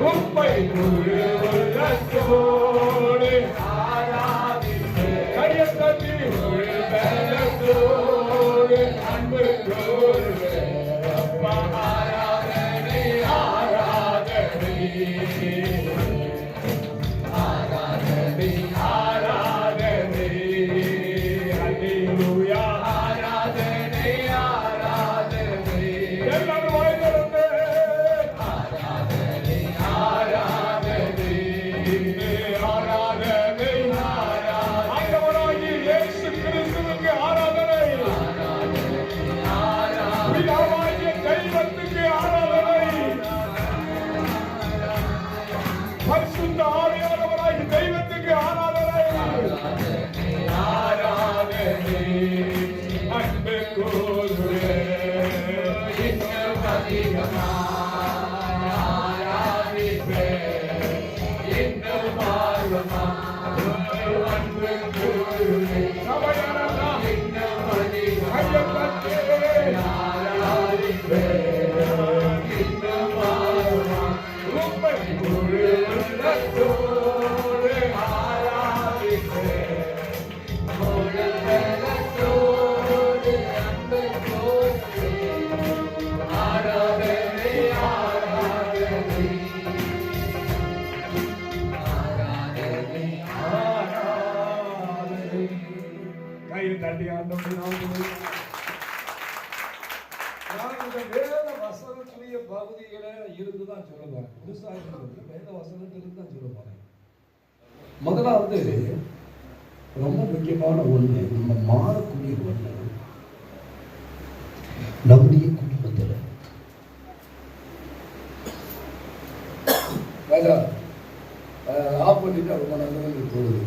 உம்மை முழு உள்ளத்தோடு ஆராதிப்பேன். கையை தட்டி முழு பலத்தோடு அன்பு கூறுவேன். அப்பா ஆராதனை ஆராதனை ஆராதனை ஆராதனை. அல்லேலூயா. ஆராதனை ஆராதனை. எல்லாரும் வாய் திறந்து ஆராதனை ஆராதனை ஆராதனை ஆராதனை. ஆண்டவராகிய இயேசு கிறிஸ்துவுக்கு ஆராதனை. பிதாவாகிய தெய்வத்துக்கு ஆராதனை. பரிசுத்த ஆவியானவராகிய தெய்வத்துக்கு ஆராதனை. ஆராதனை அன்பு கூறுவேன். இன்னும் அதிகமாக ஆராதிப்பேன். இன்னும் ஆர்வமாக அன்பு கூறுவேன். சபையாரா இன்னும் அதிகமாக ஆராதிப்பேன். இன்னும் ஆர்வமாக உம்மை முழு உள்ளத்தோடு ஆராதிப்பேன். முழு பலத்தோடு அன்பு கூறுவேன். ஆராதனை ஆராதனை ஆராதனை ஆராதனை. கையை தட்டி ஆண்டவரே நான் இந்த வேத வசனத்துடைய பகுதிகளை இருந்துதான் சொல்ல போறேன். புதுசாக வேத வசனத்திலிருந்து தான் சொல்ல போறேன். முதலாவது ரொம்ப முக்கியமான ஒண்ணு, நம்ம மாறக்கூடிய ஒண்ணு நம்முடைய குடும்பத்தில் ஆஃப் பண்ணிட்டு ரொம்ப நல்லது தோணுது.